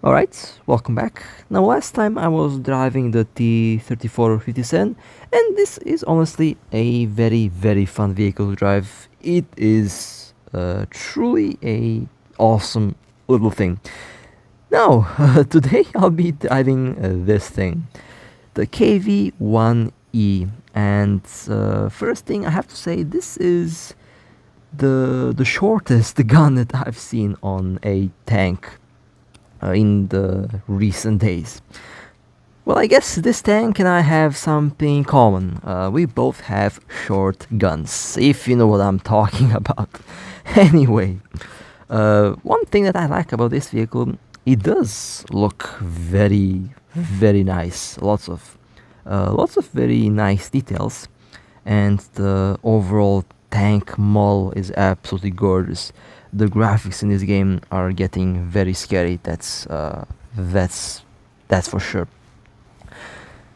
Alright, welcome back. Now last time I was driving the T-3457 and this is honestly a very fun vehicle to drive. It is truly a awesome little thing. Now, today I'll be driving this thing, the KV-1E, and first thing I have to say, this is the shortest gun that I've seen on a tank in the recent days. Well, I guess this tank and I have something in common. We both have short guns, if you know what I'm talking about. Anyway, one thing that I like about this vehicle, it does look very nice. Lots of very nice details, and the overall tank model is absolutely gorgeous. The graphics in this game are getting very scary. That's for sure.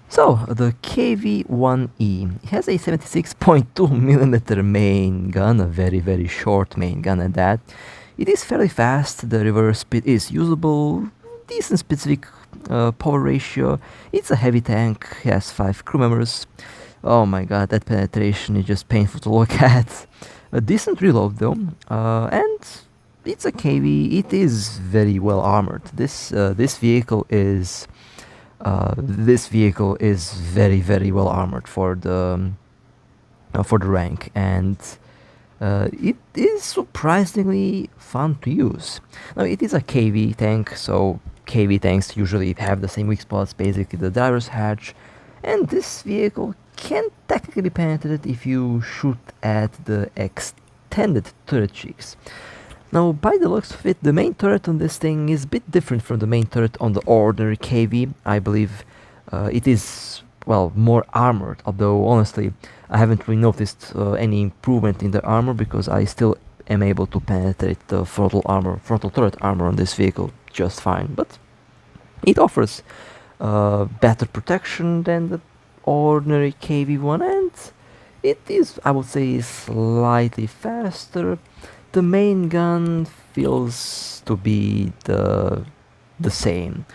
So the KV-1E has a 76.2mm main gun, a very short main gun at that. It is fairly fast. The reverse speed is usable. Decent specific power ratio. It's a heavy tank. Has 5 crew members. Oh my god, that penetration is just painful to look at. A decent reload though, and it's a KV. It is very well armored. This vehicle is very well armored for the rank, and it is surprisingly fun to use. Now it is a KV tank, so KV tanks usually have the same weak spots, basically the driver's hatch, and this vehicle can technically be penetrated if you shoot at the extended turret cheeks. Now, by the looks of it, the main turret on this thing is a bit different from the main turret on the ordinary KV. I believe it is, well, more armored, although honestly, I haven't really noticed any improvement in the armor because I still am able to penetrate the frontal turret armor on this vehicle just fine. But it offers better protection than the ordinary KV-1, and it is, I would say, slightly faster. The main gun feels to be the same,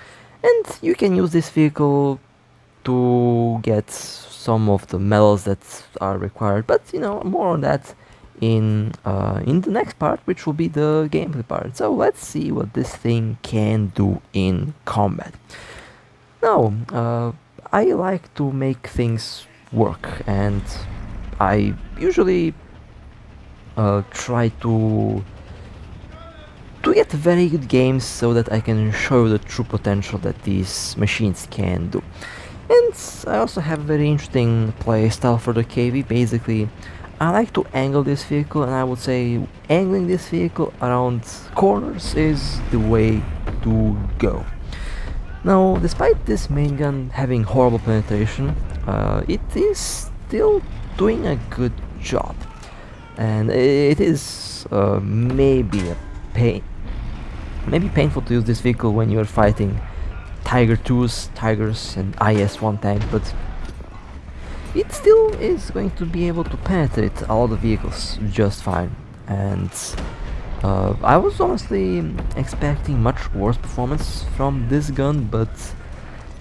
and you can use this vehicle to get some of the medals that are required, but you know, more on that in the next part, which will be the gameplay part. So let's see what this thing can do in combat. Now, I like to make things work, and I usually try to get very good games so that I can show the true potential that these machines can do. And I also have a very interesting playstyle for the KV. Basically, I like to angle this vehicle, and I would say angling this vehicle around corners is the way to go. Now, despite this main gun having horrible penetration, it is still doing a good job, and it is maybe painful to use this vehicle when you are fighting Tiger 2s, Tigers, and IS-1 tank, but it still is going to be able to penetrate all the vehicles just fine. And I was honestly expecting much worse performance from this gun, but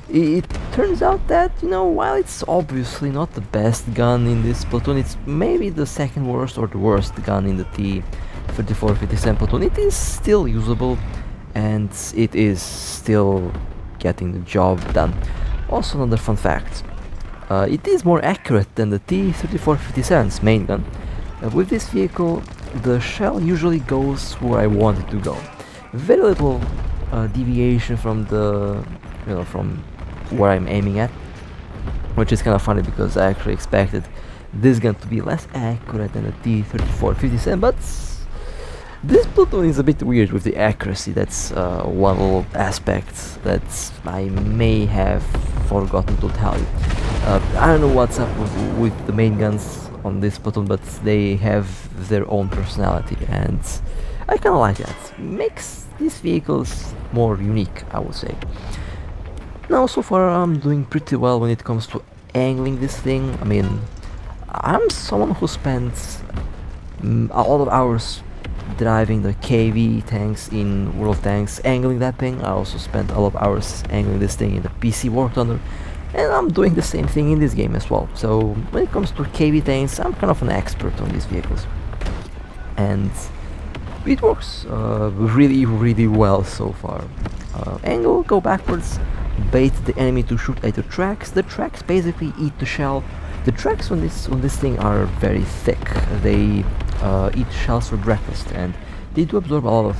it turns out that, you know, while it's obviously not the best gun in this platoon, it's maybe the second worst or the worst gun in the T-3457 platoon. It is still usable, and it is still getting the job done. Also, another fun fact, it is more accurate than the T-3457's main gun. With this vehicle, the shell usually goes where I want it to go. Very little deviation from the, you know, from where I'm aiming at, which is kind of funny because I actually expected this gun to be less accurate than the T-3457, but this platoon is a bit weird with the accuracy. That's one little aspect that I may have forgotten to tell you. I don't know what's up with the main guns on this platoon, but they have their own personality, and I kind of like that. Makes these vehicles more unique, I would say. Now, so far I'm doing pretty well when it comes to angling this thing. I mean, I'm someone who spends a lot of hours driving the KV tanks in World of Tanks, angling that thing. I also spent a lot of hours angling this thing in the PC War Thunder, and I'm doing the same thing in this game as well. So when it comes to KV tanks, I'm kind of an expert on these vehicles, and it works really well so far. Angle, go backwards, bait the enemy to shoot at the tracks. The tracks basically eat the shell. The tracks on this thing are very thick. They eat shells for breakfast, and they do absorb a lot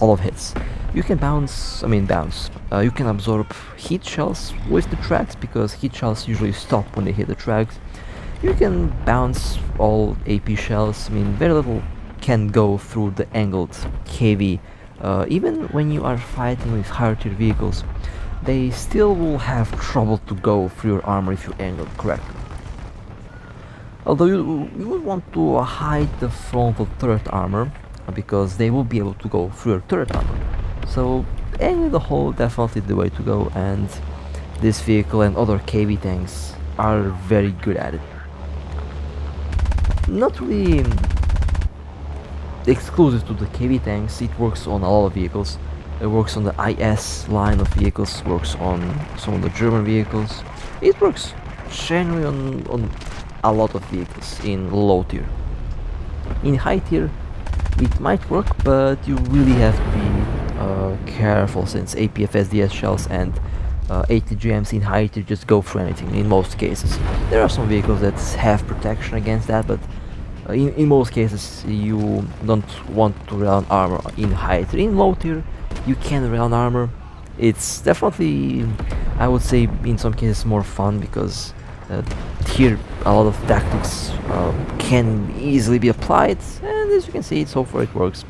of hits. You can bounce. You can absorb heat shells with the tracks because heat shells usually stop when they hit the tracks. You can bounce all AP shells. Very little can go through the angled KV. Even when you are fighting with higher tier vehicles, they still will have trouble to go through your armor if you angle it correctly. Although you would want to hide the frontal turret armor, because they will be able to go through your turret armor. So angling the hull definitely the way to go, and this vehicle and other KV tanks are very good at it. Not really exclusive to the KV tanks, it works on a lot of vehicles. It works on the IS line of vehicles, works on some of the German vehicles. It works generally on a lot of vehicles in low tier. In high tier it might work, but you really have to be careful, since APFSDS shells and ATGMs in high tier just go through anything in most cases. There are some vehicles that have protection against that, but in most cases you don't want to rely on armor in high tier. In low tier you can rely on armor. It's definitely, I would say, in some cases more fun, because here a lot of tactics can easily be applied, and as you can see, so far it works.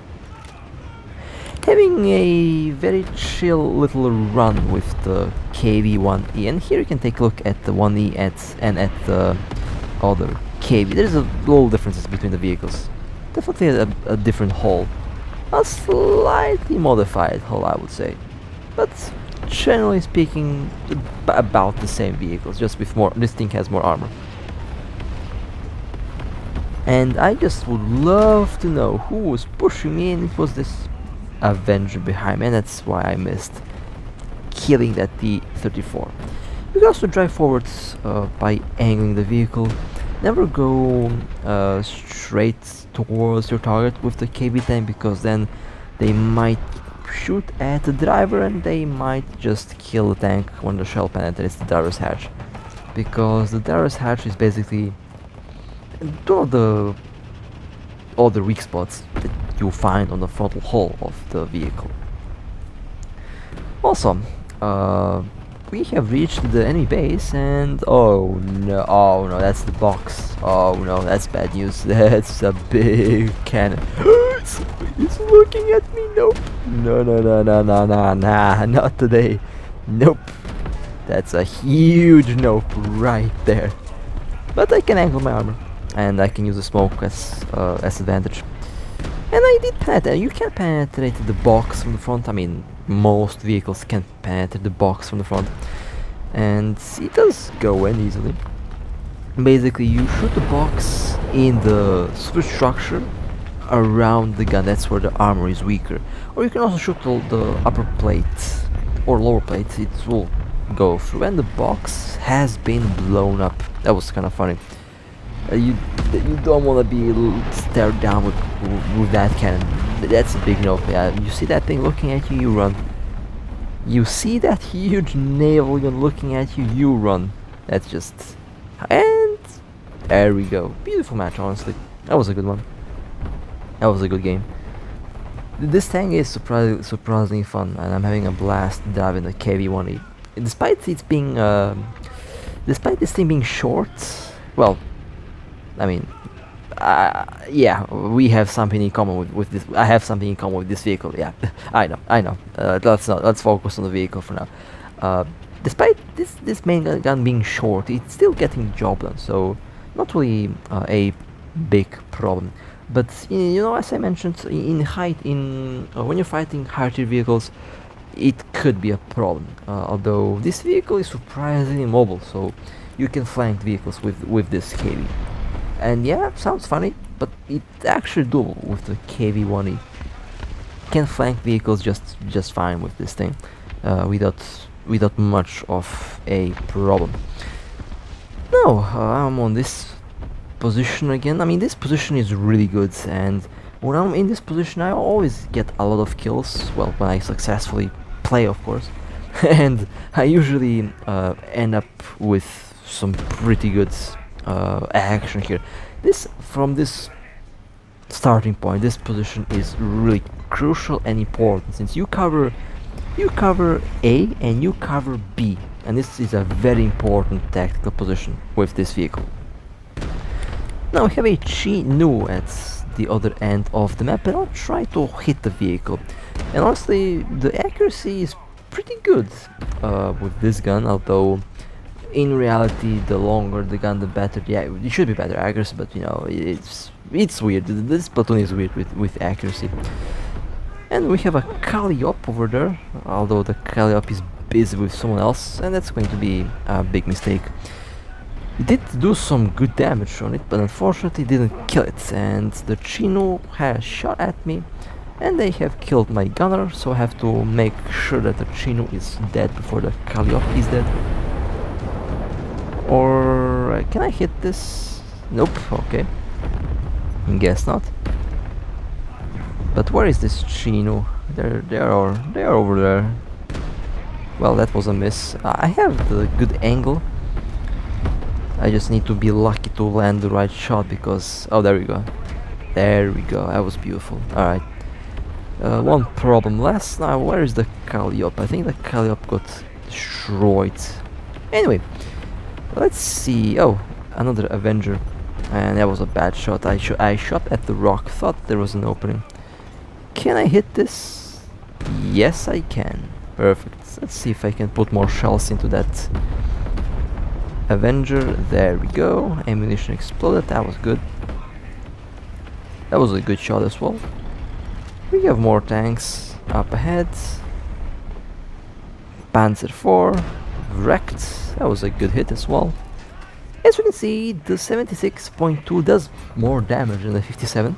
Having a very chill little run with the KV-1E, and here you can take a look at the 1E and at the other KV. There's a little differences between the vehicles. Definitely a different hull. A slightly modified hull, I would say. But generally speaking, about the same vehicles, just with more. This thing has more armor. And I just would love to know who was pushing me, and it was this Avenger behind me, and that's why I missed killing that T-34. You can also drive forwards by angling the vehicle. Never go straight towards your target with the KV tank, because then they might shoot at the driver and they might just kill the tank when the shell penetrates the driver's hatch. Because the driver's hatch is basically one of all the weak spots that you find on the frontal hull of the vehicle. Also, we have reached the enemy base, and oh no, that's the box. Oh no, that's bad news. That's a big cannon. It's looking at me. Nope. No, not today. Nope. That's a huge nope right there. But I can angle my armor, and I can use the smoke as advantage. And I did penetrate. You can penetrate the box from the front. Most vehicles can penetrate the box from the front, and it does go in easily. Basically, you shoot the box in the superstructure around the gun. That's where the armor is weaker. Or you can also shoot the upper plate or lower plate. It will go through, and the box has been blown up. That was kind of funny. You don't want to be stared down with that cannon. That's a big no. Yeah, you see that thing looking at you, you run. You see that huge naval gun looking at you, you run. That's just... And there we go. Beautiful match, honestly. That was a good one. That was a good game. This tank is surprisingly fun, and I'm having a blast driving the KV-1E. Despite this thing being short, well, yeah, we have something in common with this. I have something in common with this vehicle. Yeah, I know. Let's focus on the vehicle for now. Despite this main gun being short, it's still getting the job done. So not really a big problem. But as I mentioned, when you're fighting higher tier vehicles, it could be a problem. Although this vehicle is surprisingly mobile, so you can flank vehicles with this KV. And yeah, sounds funny, but it's actually doable with the KV-1E. Can flank vehicles just fine with this thing, without much of a problem. Now I'm on this position again. I mean, this position is really good, and when I'm in this position I always get a lot of kills, well, when I successfully play, of course. And I usually end up with some pretty good action here. From this starting point, this position is really crucial and important, since you cover A and you cover B, and this is a very important tactical position with this vehicle. Now we have a Chi-Nu at the other end of the map, and I'll try to hit the vehicle. And honestly, the accuracy is pretty good with this gun, although in reality the longer the gun the better. Yeah, it should be better accuracy, but you know, it's weird. This platoon is weird with accuracy. And we have a Calliope over there, although the Calliope is busy with someone else, and that's going to be a big mistake. It did do some good damage on it, but unfortunately didn't kill it, and the Chi-Nu has shot at me, and they have killed my gunner, so I have to make sure that the Chi-Nu is dead before the Calliope is dead. Or can I hit this? Nope, okay. Guess not. But where is this Chi-Nu? They are over there. Well, that was a miss. I have the good angle. I just need to be lucky to land the right shot, because... oh, there we go. There we go, that was beautiful. Alright. One problem less. Now, where is the Calliope? I think the Calliope got destroyed. Anyway, let's see. Oh, another Avenger. And that was a bad shot. I shot at the rock, thought there was an opening. Can I hit this? Yes, I can. Perfect. Let's see if I can put more shells into that Avenger. There we go. Ammunition exploded. That was good. That was a good shot as well. We have more tanks up ahead. Panzer IV wrecked. That was a good hit as well. As we can see, the 76.2 does more damage than the 57,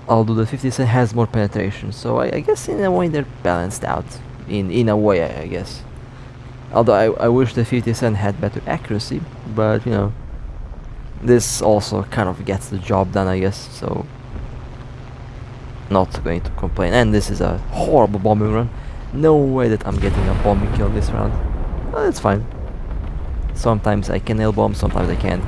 although the 57 has more penetration, so I guess in a way they're balanced out. In a way, I guess. Although I wish the 57 had better accuracy, but you know, this also kind of gets the job done, I guess, so not going to complain. And this is a horrible bombing run. No way that I'm getting a bombing kill this round. It's fine. Sometimes I can nail bomb, sometimes I can't.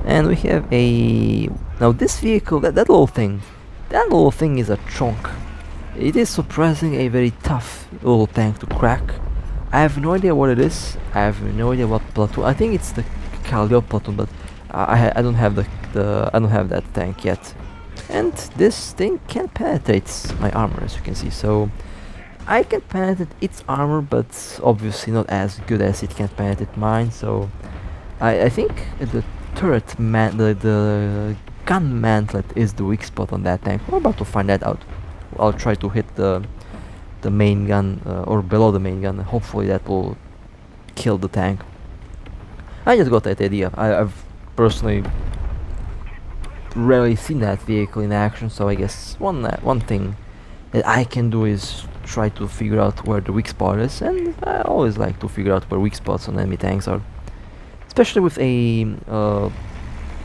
And we have a... now this vehicle, that little thing is a chunk. It is surprisingly a very tough little tank to crack. I have no idea what it is. I have no idea what platoon. I think it's the Calliope platoon, but I don't have I don't have that tank yet. And this thing can penetrate my armor, as you can see. So I can penetrate its armor, but obviously not as good as it can penetrate mine. So I think the turret the gun mantlet is the weak spot on that tank. We're about to find that out. I'll try to hit the main gun or below the main gun. Hopefully that will kill the tank. I just got that idea. I've personally rarely seen that vehicle in action, so I guess one thing that I can do is try to figure out where the weak spot is, and I always like to figure out where weak spots on enemy tanks are, especially with a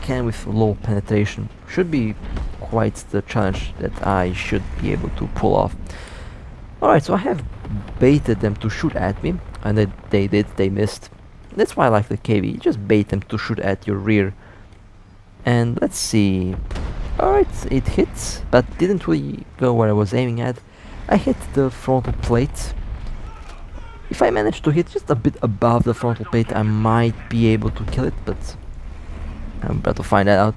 cannon with low penetration. Should be quite the challenge that I should be able to pull off. Alright, so I have baited them to shoot at me, and they missed. That's why I like the KV. You just bait them to shoot at your rear. And let's see. Alright, it hit, but didn't really go where I was aiming at. I hit the frontal plate. If I manage to hit just a bit above the frontal plate, I might be able to kill it, but I'm about to find that out.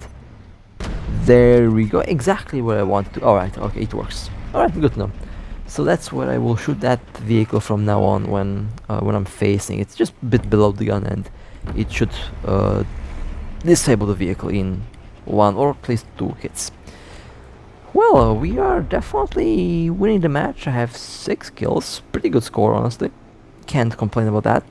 There we go, exactly where I want to. Alright, okay, it works. Alright, good to know. So that's where I will shoot that vehicle from now on when I'm facing. It's just a bit below the gun, and it should disable the vehicle in one or at least 2 hits. Well, we are definitely winning the match. I have 6 kills, pretty good score, honestly. Can't complain about that.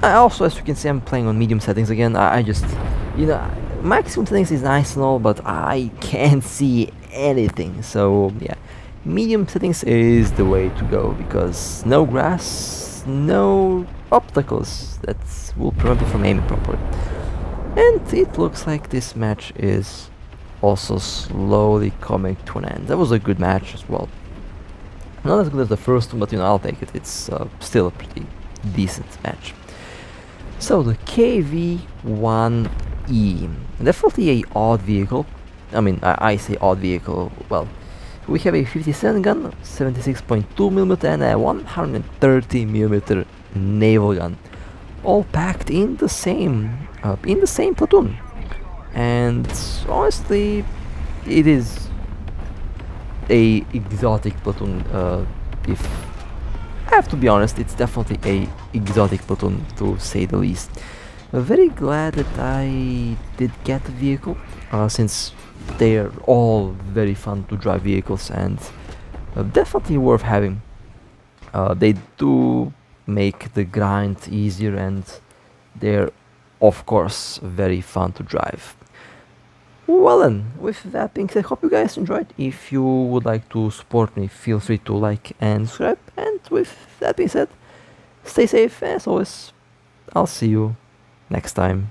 I also, as you can see, I'm playing on medium settings again. I just, you know, maximum settings is nice and all, but I can't see anything. So yeah, medium settings is the way to go, because no grass, no obstacles that will prevent you from aiming properly. And it looks like this match is also slowly coming to an end. That was a good match as well. Not as good as the first one, but you know, I'll take it. It's still a pretty decent match. So the KV-1E, definitely a odd vehicle. I mean, I say odd vehicle, well, we have a 57 gun, 76.2mm and a 130mm naval gun, all packed in the same platoon. And honestly, it is a exotic platoon. If I have to be honest, it's definitely a exotic platoon, to say the least. Very glad that I did get the vehicle, since they're all very fun to drive vehicles and definitely worth having. They do make the grind easier, and they're of course very fun to drive. Well then, with that being said, hope you guys enjoyed. If you would like to support me, feel free to like and subscribe. And with that being said, stay safe as always. I'll see you next time.